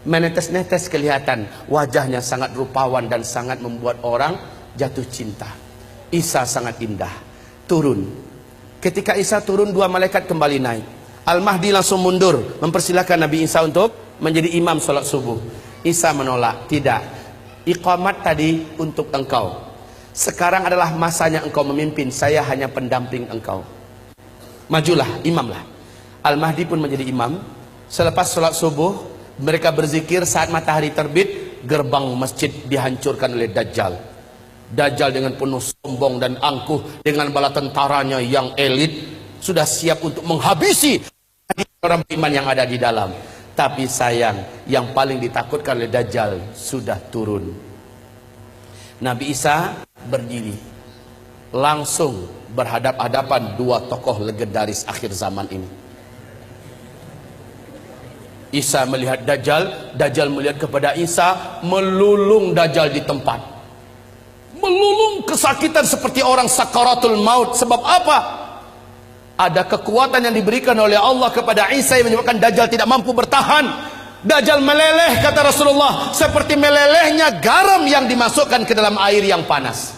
Menetes-netes kelihatan. Wajahnya sangat rupawan dan sangat membuat orang jatuh cinta. Isa sangat indah. Turun. Ketika Isa turun, 2 malaikat kembali naik. Al-Mahdi langsung mundur, mempersilahkan Nabi Isa untuk menjadi imam sholat subuh. Isa menolak, tidak. Iqamat tadi untuk engkau. Sekarang adalah masanya engkau memimpin, saya hanya pendamping engkau. Majulah, imamlah. Al-Mahdi pun menjadi imam. Selepas sholat subuh, mereka berzikir. Saat matahari terbit, gerbang masjid dihancurkan oleh Dajjal. Dajjal dengan penuh sombong dan angkuh dengan bala tentaranya yang elit sudah siap untuk menghabisi orang beriman yang ada di dalam. Tapi sayang, yang paling ditakutkan oleh Dajjal sudah turun. Nabi Isa berdiri, langsung berhadap-hadapan 2 tokoh legendaris akhir zaman ini. Isa melihat Dajjal, Dajjal melihat kepada Isa, melulung Dajjal di tempat. Melulung kesakitan seperti orang sakaratul maut. Sebab apa? Ada kekuatan yang diberikan oleh Allah kepada Isa yang menyebabkan Dajjal tidak mampu bertahan. Dajjal meleleh, kata Rasulullah, seperti melelehnya garam yang dimasukkan ke dalam air yang panas.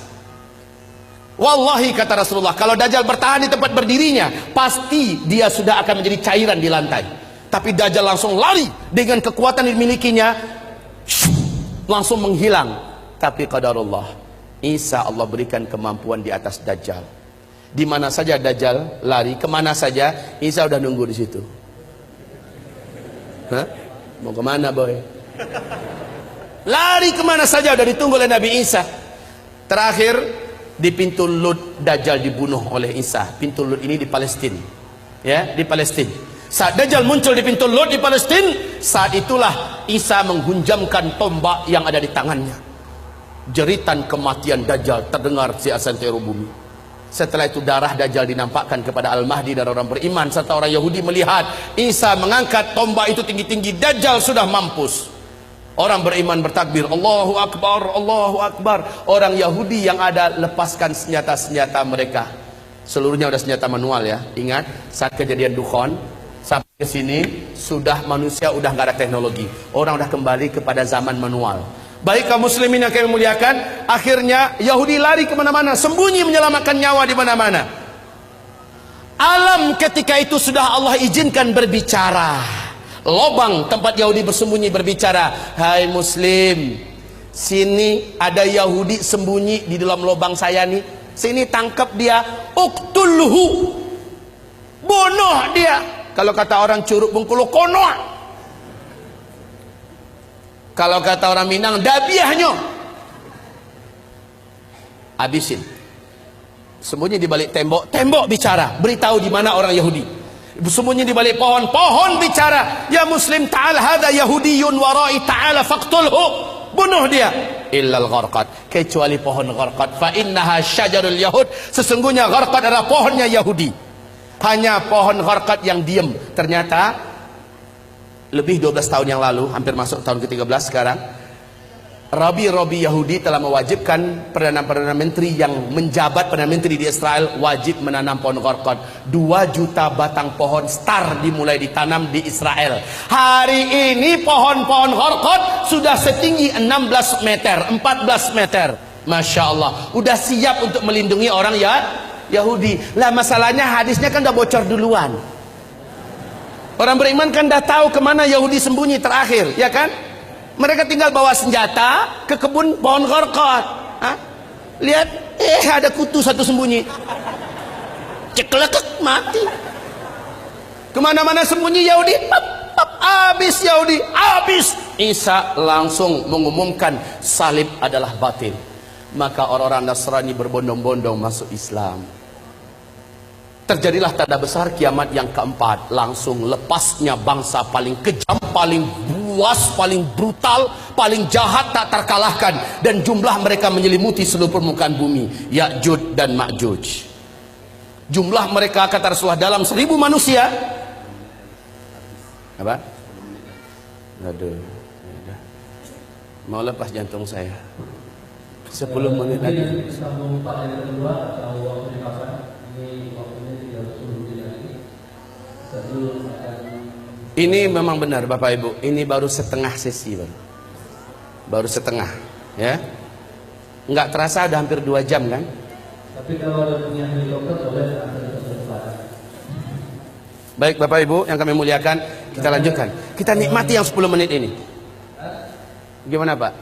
Wallahi, kata Rasulullah, kalau Dajjal bertahan di tempat berdirinya, pasti dia sudah akan menjadi cairan di lantai. Tapi Dajjal langsung lari dengan kekuatan yang dimilikinya, langsung menghilang. Tapi qadarullah, Isa Allah berikan kemampuan di atas Dajjal. Di mana saja Dajjal lari, kemana saja, Isa udah nunggu di situ. Hah? Mau kemana boy? Lari kemana saja udah ditunggu oleh Nabi Isa. Terakhir di pintu Lud, Dajjal dibunuh oleh Isa. Pintu Lud ini di Palestina, ya, di Palestina. Saat Dajjal muncul di pintu Lud di Palestina, saat itulah Isa menghunjamkan tombak yang ada di tangannya. Jeritan kematian Dajjal terdengar di santero bumi. Setelah itu darah Dajjal dinampakkan kepada Al-Mahdi dan orang beriman serta orang Yahudi melihat Isa mengangkat tombak itu tinggi-tinggi. Dajjal sudah mampus. Orang beriman bertakbir, Allahu Akbar, Allahu Akbar. Orang Yahudi yang ada lepaskan senjata-senjata mereka. Seluruhnya udah senjata manual ya. Ingat saat kejadian Dukhon sampai ke sini sudah manusia udah nggak ada teknologi. Orang udah kembali kepada zaman manual. Baik kaum muslimin yang kami muliakan, akhirnya Yahudi lari kemana-mana, sembunyi menyelamatkan nyawa di mana-mana. Alam ketika itu sudah Allah izinkan berbicara. Lobang tempat Yahudi bersembunyi berbicara, hai muslim, sini ada Yahudi sembunyi di dalam lobang saya nih, sini tangkap dia, uktulhu, bunuh dia. Kalau kata orang Curug Bengkulu, konoh. Kalau kata orang Minang, dabiahnya. Habisin. Sembunyi di balik tembok, tembok bicara, beritahu di mana orang Yahudi. Sembunyi di balik pohon, pohon bicara, ya muslim ta'al hadza yahudiyun warai ta'ala faqtulhu, bunuh dia. Illal gharqad, kecuali pohon gharqad, fa innaha syajarul yahud, sesungguhnya gharqad adalah pohonnya Yahudi. Hanya pohon gharqad yang diam. Ternyata lebih 12 tahun yang lalu, hampir masuk tahun ke-13 sekarang, Rabi-rabi Yahudi telah mewajibkan Perdana Menteri yang menjabat Perdana Menteri di Israel wajib menanam pohon gharqad. 2 juta batang pohon star dimulai ditanam di Israel. Hari ini pohon-pohon gharqad sudah setinggi 16 meter, 14 meter. Masya Allah, udah siap untuk melindungi orang ya Yahudi. Lah masalahnya hadisnya kan udah bocor duluan. Orang beriman kan dah tahu kemana Yahudi sembunyi terakhir, ya kan? Mereka tinggal bawa senjata ke kebun pohon gharqad. Lihat, ada kutu satu sembunyi. Ceklekek mati. Kemana-mana sembunyi Yahudi, habis Yahudi, habis. Isa langsung mengumumkan salib adalah batil. Maka orang-orang Nasrani berbondong-bondong masuk Islam. Terjadilah tanda besar kiamat yang keempat. Langsung lepasnya bangsa paling kejam, paling buas, paling brutal, paling jahat tak terkalahkan. Dan jumlah mereka menyelimuti seluruh permukaan bumi. Ya'juj dan Ma'juj. Jumlah mereka kata Rasulullah dalam 1000 manusia. Apa? Aduh. Mau lepas jantung saya. 10 menit lagi. Sambung Pak yang kedua atau waktu dipasang. Ini waktunya 30 menit lagi. Sebelum ini memang benar Bapak Ibu. Ini baru setengah sesi baru setengah, ya. Nggak terasa ada hampir 2 jam kan? Tapi kalau ada punya helikopter boleh antar ke depan. Baik Bapak Ibu yang kami muliakan, kita lanjutkan. Kita nikmati yang 10 menit ini. Gimana Pak?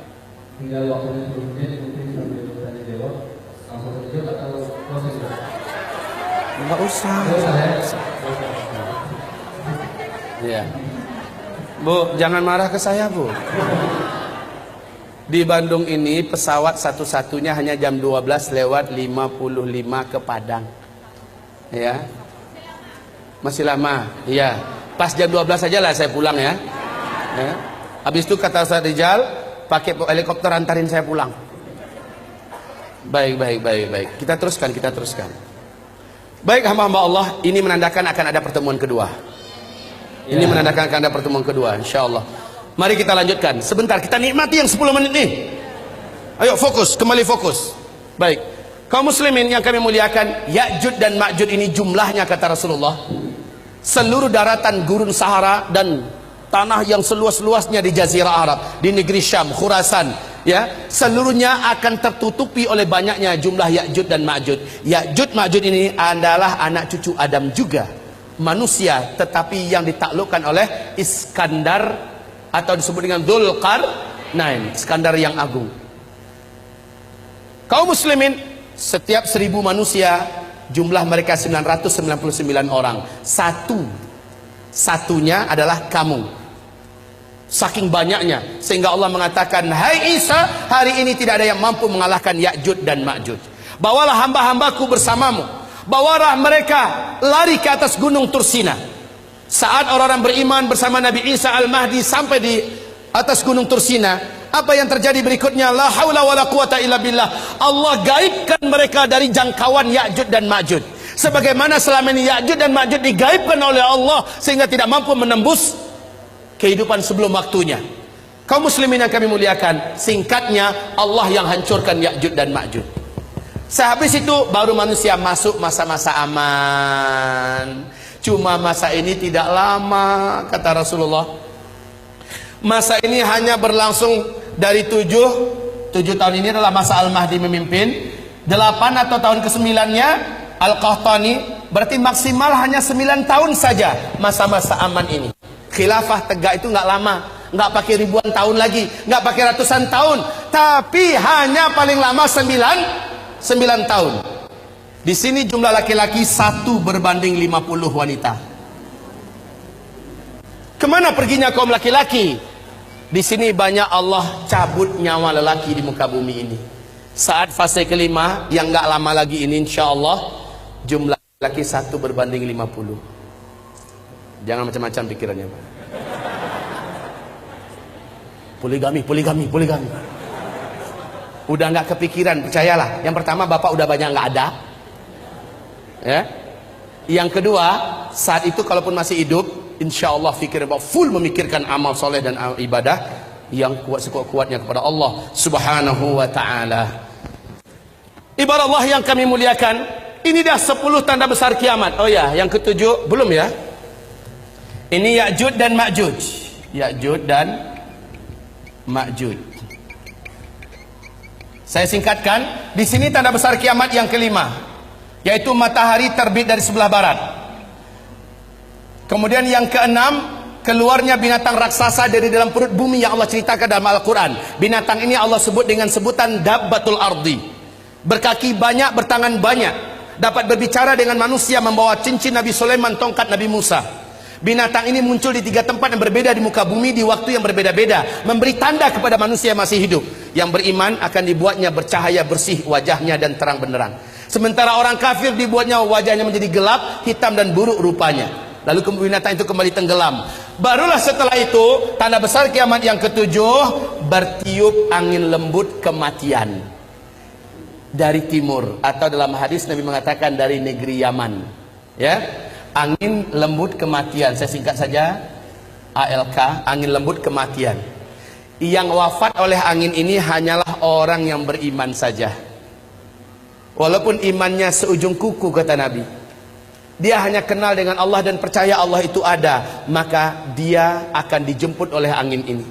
Tinggal waktunya 10 menit, mungkin sambil tanya jawab langsung saja atau proses. Nggak usah. Ya. Bu, jangan marah ke saya Bu. Di Bandung ini pesawat satu-satunya hanya jam 12 lewat 55 ke Padang. Ya. Masih lama. Iya. Pas jam 12 saja lah saya pulang ya. Ya. Habis itu kata Ustaz Rijal, pakai helikopter antarin saya pulang. Baik. Kita teruskan. Baik hamba-hamba Allah, ini menandakan akan ada pertemuan kedua. Ini menandakan akan ada pertemuan kedua, insyaallah. Mari kita lanjutkan. Sebentar, kita nikmati yang 10 menit nih. Ayo fokus, kembali fokus. Baik. Kaum muslimin yang kami muliakan, Ya'juj dan Ma'juj ini jumlahnya kata Rasulullah, seluruh daratan gurun Sahara dan tanah yang seluas-luasnya di Jazirah Arab, di negeri Syam, Khurasan, ya, seluruhnya akan tertutupi oleh banyaknya jumlah Ya'juj dan Ma'juj. Ya'juj Ma'juj ini adalah anak cucu Adam juga, manusia, tetapi yang ditaklukkan oleh Iskandar atau disebut dengan Dzulqarnain, Iskandar yang agung. Kaum muslimin, setiap 1000 manusia jumlah mereka 999 orang. Satunya adalah kamu. Saking banyaknya sehingga Allah mengatakan, hai Isa, hari ini tidak ada yang mampu mengalahkan Ya'juj dan Ma'juj. Bawalah hamba-hambaku bersamamu, bawalah mereka lari ke atas gunung Tursina. Saat orang-orang beriman bersama Nabi Isa Al-Mahdi sampai di atas gunung Tursina, apa yang terjadi berikutnya? La haula wala quwata illa billah. Allah gaibkan mereka dari jangkauan Ya'juj dan Ma'juj, sebagaimana selama ini Ya'juj dan Ma'juj digaibkan oleh Allah sehingga tidak mampu menembus kehidupan sebelum waktunya. Kaum muslimin yang kami muliakan, singkatnya Allah yang hancurkan Ya'juj dan Ma'juj. Sehabis itu baru manusia masuk masa-masa aman. Cuma masa ini tidak lama kata Rasulullah. Masa ini hanya berlangsung dari 7 tahun. Ini adalah masa Al-Mahdi memimpin. 8 atau tahun ke-9-nya Al-Qahtani. Berarti maksimal hanya 9 tahun saja masa-masa aman ini. Khilafah tegak itu nggak lama, nggak pakai ribuan tahun lagi, nggak pakai ratusan tahun, tapi hanya paling lama 9 tahun. Di sini jumlah laki-laki 1 berbanding 50 wanita. Kemana perginya kaum laki-laki? Di sini banyak Allah cabut nyawa lelaki di muka bumi ini. Saat fase kelima yang nggak lama lagi ini, insya Allah jumlah laki 1 berbanding 50. Jangan macam-macam pikirannya, Pak. Poligami. Udah nggak kepikiran, percayalah. Yang pertama, bapak udah banyak nggak ada, ya. Yang kedua, saat itu kalaupun masih hidup, insya Allah fikir bapak full memikirkan amal soleh dan ibadah yang kuat sekuat-kuatnya kepada Allah Subhanahu wa Ta'ala. Ibarat Allah yang kami muliakan, ini dah 10 tanda besar kiamat. Oh ya, yang ke-7 belum ya? Ini Ya'juj dan Ma'juj. Ya'juj dan Ma'juj. Saya singkatkan, di sini tanda besar kiamat yang kelima, yaitu matahari terbit dari sebelah barat. Kemudian yang keenam, keluarnya binatang raksasa dari dalam perut bumi yang Allah ceritakan dalam Al-Quran. Binatang ini Allah sebut dengan sebutan Dabbatul Ardi. Berkaki banyak, bertangan banyak, dapat berbicara dengan manusia, membawa cincin Nabi Sulaiman, tongkat Nabi Musa. Binatang ini muncul di 3 tempat yang berbeda di muka bumi di waktu yang berbeda-beda, memberi tanda kepada manusia yang masih hidup. Yang beriman akan dibuatnya bercahaya bersih wajahnya dan terang benderang. Sementara orang kafir dibuatnya wajahnya menjadi gelap, hitam dan buruk rupanya. Lalu binatang itu kembali tenggelam. Barulah setelah itu tanda besar kiamat yang ke-7, bertiup angin lembut kematian dari timur, atau dalam hadis Nabi mengatakan dari negeri Yaman, ya. Angin lembut kematian, saya singkat saja, ALK, angin lembut kematian. Yang wafat oleh angin ini hanyalah orang yang beriman saja. Walaupun imannya seujung kuku kata Nabi, dia hanya kenal dengan Allah dan percaya Allah itu ada, maka dia akan dijemput oleh angin ini.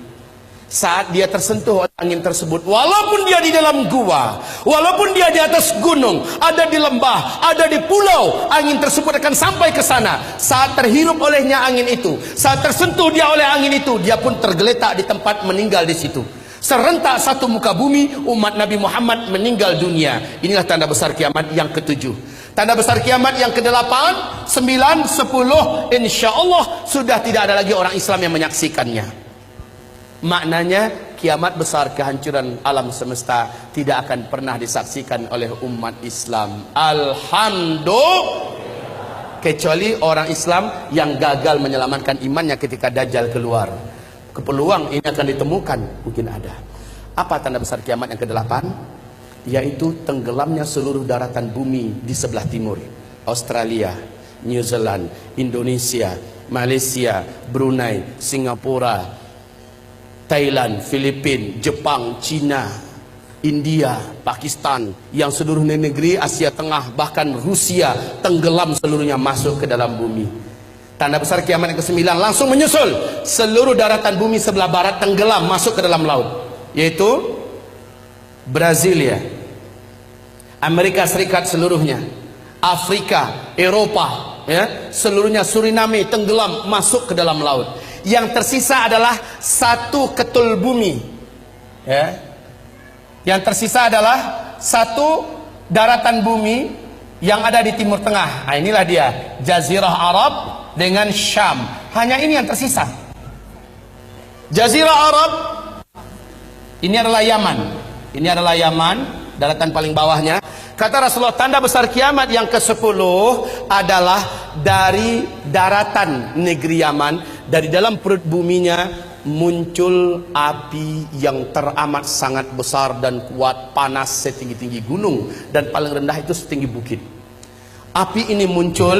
Saat dia tersentuh oleh angin tersebut, walaupun dia di dalam gua, walaupun dia di atas gunung, ada di lembah, ada di pulau, angin tersebut akan sampai ke sana. Saat terhirup olehnya angin itu, saat tersentuh dia oleh angin itu, dia pun tergeletak di tempat, meninggal di situ. Serentak satu muka bumi, umat Nabi Muhammad meninggal dunia. Inilah tanda besar kiamat yang ke-7. Tanda besar kiamat yang ke-8, 9, 10, insya Allah sudah tidak ada lagi orang Islam yang menyaksikannya. Maknanya kiamat besar, kehancuran alam semesta tidak akan pernah disaksikan oleh umat Islam, alhamdulillah, kecuali orang Islam yang gagal menyelamatkan imannya ketika Dajjal keluar. Peluang ini akan ditemukan, mungkin ada. Apa tanda besar kiamat yang ke-8? Yaitu tenggelamnya seluruh daratan bumi di sebelah timur, Australia, New Zealand, Indonesia, Malaysia, Brunei, Singapura, Thailand, Filipina, Jepang, Cina, India, Pakistan, yang seluruh negeri Asia Tengah, bahkan Rusia tenggelam seluruhnya masuk ke dalam bumi. Tanda besar kiamat yang ke-9 langsung menyusul. Seluruh daratan bumi sebelah barat tenggelam masuk ke dalam laut, yaitu Brasilia, Amerika Serikat seluruhnya, Afrika, Eropa, ya, seluruhnya, Suriname tenggelam masuk ke dalam laut. Yang tersisa adalah satu ketul bumi, ya. Yang tersisa adalah satu daratan bumi yang ada di Timur Tengah. Nah, inilah dia, Jazirah Arab dengan Syam. Hanya ini yang tersisa. Jazirah Arab ini adalah Yaman. Ini adalah Yaman, daratan paling bawahnya. Kata Rasulullah, tanda besar kiamat yang ke-10 adalah dari daratan negeri Yaman, dari dalam perut buminya muncul api yang teramat sangat besar dan kuat, panas setinggi-tinggi gunung, dan paling rendah itu setinggi bukit. Api ini muncul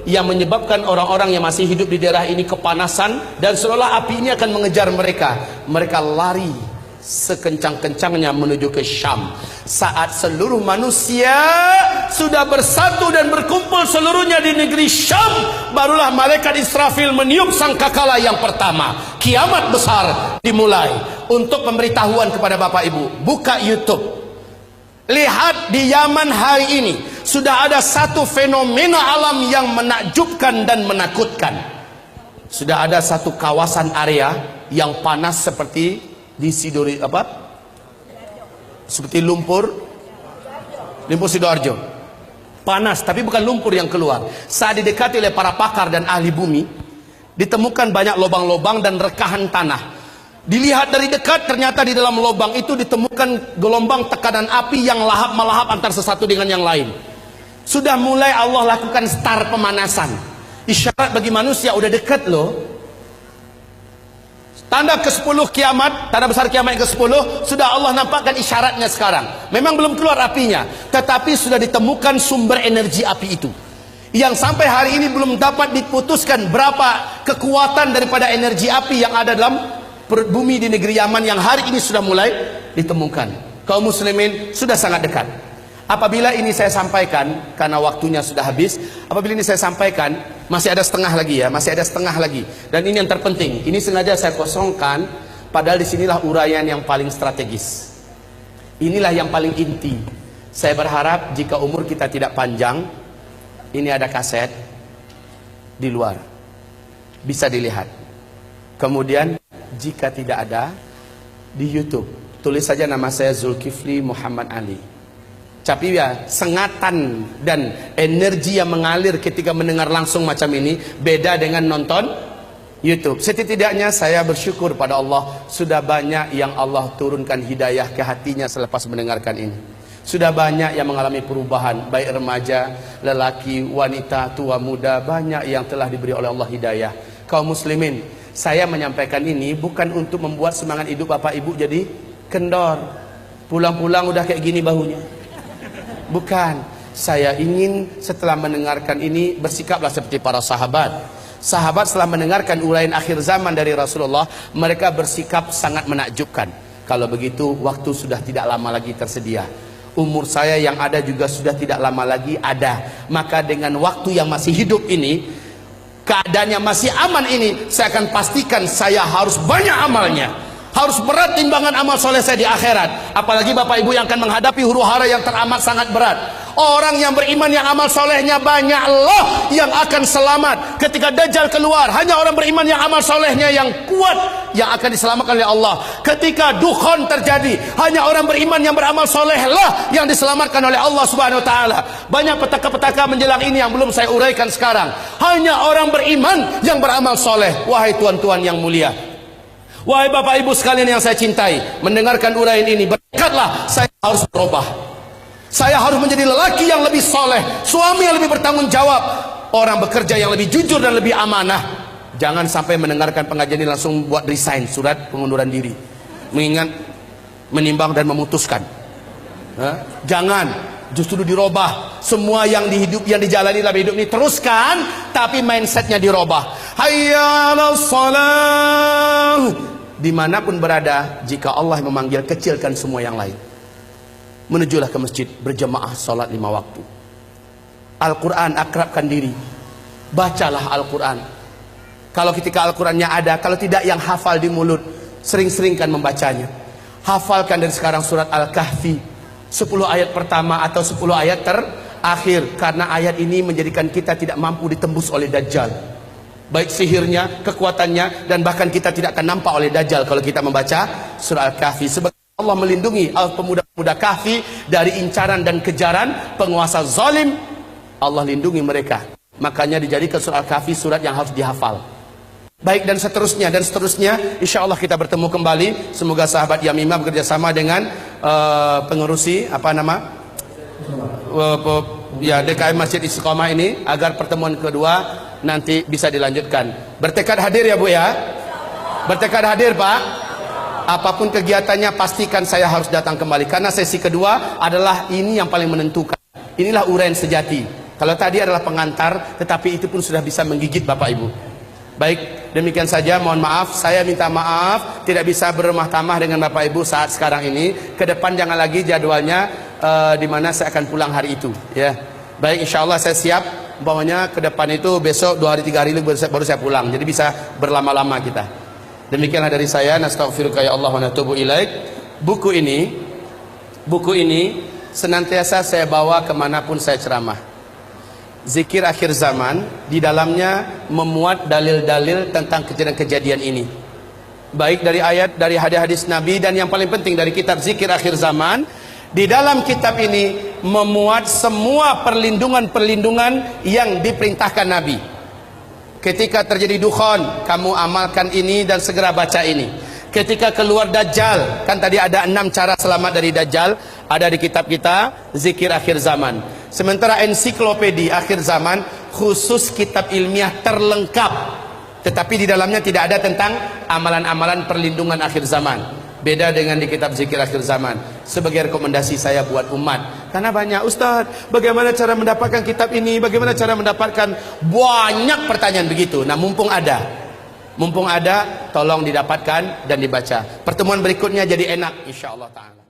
yang menyebabkan orang-orang yang masih hidup di daerah ini kepanasan, dan seolah api ini akan mengejar mereka. Mereka lari sekencang-kencangnya menuju ke Syam. Saat seluruh manusia sudah bersatu dan berkumpul seluruhnya di negeri Syam, barulah malaikat Israfil meniup sangkakala yang pertama. Kiamat besar dimulai. Untuk pemberitahuan kepada Bapak Ibu, buka YouTube, lihat di Yaman hari ini sudah ada satu fenomena alam yang menakjubkan dan menakutkan. Sudah ada satu kawasan area yang panas seperti di seperti lumpur Sidoarjo. Panas, tapi bukan lumpur yang keluar. Saat didekati oleh para pakar dan ahli bumi, ditemukan banyak lubang-lubang dan rekahan tanah. Dilihat dari dekat, ternyata di dalam lubang itu ditemukan gelombang tekanan api yang lahap-melahap antar sesuatu dengan yang lain. Sudah mulai Allah lakukan start pemanasan. Isyarat bagi manusia udah dekat loh. Tanda ke-10 kiamat, tanda besar kiamat yang ke-10, sudah Allah nampakkan isyaratnya sekarang. Memang belum keluar apinya, tetapi sudah ditemukan sumber energi api itu, yang sampai hari ini belum dapat diputuskan berapa kekuatan daripada energi api yang ada dalam perut bumi di negeri Yaman, yang hari ini sudah mulai ditemukan. Kaum muslimin, sudah sangat dekat. Apabila ini saya sampaikan, karena waktunya sudah habis, apabila ini saya sampaikan, masih ada setengah lagi ya, masih ada setengah lagi. Dan ini yang terpenting, ini sengaja saya kosongkan, padahal disinilah uraian yang paling strategis. Inilah yang paling inti. Saya berharap jika umur kita tidak panjang, ini ada kaset di luar, bisa dilihat. Kemudian jika tidak ada, di YouTube, tulis saja nama saya Zulkifli Muhammad Ali. Tapi ya, sengatan dan energi yang mengalir ketika mendengar langsung macam ini beda dengan nonton YouTube. Setidaknya saya bersyukur pada Allah, sudah banyak yang Allah turunkan hidayah ke hatinya selepas mendengarkan ini. Sudah banyak yang mengalami perubahan, baik remaja, lelaki, wanita, tua, muda, banyak yang telah diberi oleh Allah hidayah. Kaum muslimin, saya menyampaikan ini bukan untuk membuat semangat hidup Bapak Ibu jadi kendor, pulang-pulang udah kayak gini bahunya. Bukan, saya ingin setelah mendengarkan ini bersikaplah seperti para sahabat. Sahabat setelah mendengarkan uraian akhir zaman dari Rasulullah, mereka bersikap sangat menakjubkan. Kalau begitu, waktu sudah tidak lama lagi tersedia. Umur saya yang ada juga sudah tidak lama lagi ada. Maka dengan waktu yang masih hidup ini, keadaannya masih aman ini, saya akan pastikan saya harus banyak amalnya. Harus berat timbangan amal soleh saya di akhirat. Apalagi Bapak Ibu yang akan menghadapi huru hara yang teramat sangat berat. Orang yang beriman yang amal solehnya banyak loh yang akan selamat ketika Dajjal keluar. Hanya orang beriman yang amal solehnya yang kuat yang akan diselamatkan oleh Allah. Ketika dukhon terjadi, hanya orang beriman yang beramal soleh lah yang diselamatkan oleh Allah Subhanahu Wa Taala. Banyak petaka-petaka menjelang ini yang belum saya uraikan sekarang. Hanya orang beriman yang beramal soleh. Wahai tuan-tuan yang mulia, wahai Bapak Ibu sekalian yang saya cintai, mendengarkan uraian ini, berkatlah saya harus berubah. Saya harus menjadi lelaki yang lebih soleh, suami yang lebih bertanggung jawab, orang bekerja yang lebih jujur dan lebih amanah. Jangan sampai mendengarkan pengajian ini langsung buat resign, surat pengunduran diri, mengingat, menimbang dan memutuskan. Jangan, justru dirubah. Semua yang dijalani dalam hidup ini teruskan, tapi mindsetnya dirubah. Hayya 'alas shalah. Dimanapun berada, jika Allah memanggil, kecilkan semua yang lain. menujulah ke masjid berjamaah salat 5 waktu. Al-Quran, akrabkan diri, bacalah Al-Quran. Kalau ketika Al-Qurannya ada, kalau tidak yang hafal di mulut, sering-seringkan membacanya. Hafalkan dari sekarang surat Al-Kahfi, 10 ayat pertama atau 10 ayat terakhir, karena ayat ini menjadikan kita tidak mampu ditembus oleh Dajjal, baik sihirnya, kekuatannya, dan bahkan kita tidak akan nampak oleh Dajjal kalau kita membaca surah Al-Kahfi. Sebab Allah melindungi pemuda-pemuda Kahfi dari incaran dan kejaran penguasa zalim. Allah lindungi mereka, makanya dijadikan surah Al-Kahfi surat yang harus dihafal. Baik, dan seterusnya dan seterusnya. Insya Allah kita bertemu kembali. Semoga sahabat Yamimah bekerjasama dengan pengurusi DKM Masjid Istiqomah ini, agar pertemuan kedua nanti bisa dilanjutkan. Bertekad hadir ya Bu ya? Bertekad hadir Pak? Apapun kegiatannya pastikan saya harus datang kembali, karena sesi kedua adalah ini yang paling menentukan. Inilah uraian sejati. Kalau tadi adalah pengantar, tetapi itu pun sudah bisa menggigit Bapak Ibu. Baik, demikian saja. Mohon maaf, saya minta maaf tidak bisa berumah tamah dengan Bapak Ibu saat sekarang ini. Ke depan jangan lagi jadwalnya di mana saya akan pulang hari itu, ya. Baik, insya Allah saya siap. Umpamanya ke depan itu besok 2 hari 3 hari baru saya pulang. Jadi bisa berlama-lama kita. Demikianlah dari saya. Nastaghfiruka ya Allah wa natubu ilaik. Buku ini senantiasa saya bawa kemanapun saya ceramah. Zikir akhir zaman, di dalamnya memuat dalil-dalil tentang kejadian-kejadian ini, baik dari ayat, dari hadis-hadis Nabi, dan yang paling penting dari kitab Zikir Akhir Zaman. Di dalam kitab ini memuat semua perlindungan-perlindungan yang diperintahkan Nabi. Ketika terjadi dukhan, kamu amalkan ini dan segera baca ini. Ketika keluar Dajjal, kan tadi ada 6 cara selamat dari Dajjal, ada di kitab kita Zikir Akhir Zaman. Sementara ensiklopedi akhir zaman khusus kitab ilmiah terlengkap, tetapi di dalamnya tidak ada tentang amalan-amalan perlindungan akhir zaman. Beda dengan di kitab Zikir Akhir Zaman. Sebagai rekomendasi saya buat umat, karena banyak Ustadz, bagaimana cara mendapatkan kitab ini, bagaimana cara mendapatkan, banyak pertanyaan begitu. Nah, mumpung ada, tolong didapatkan dan dibaca. Pertemuan berikutnya jadi enak insyaallah ta'ala.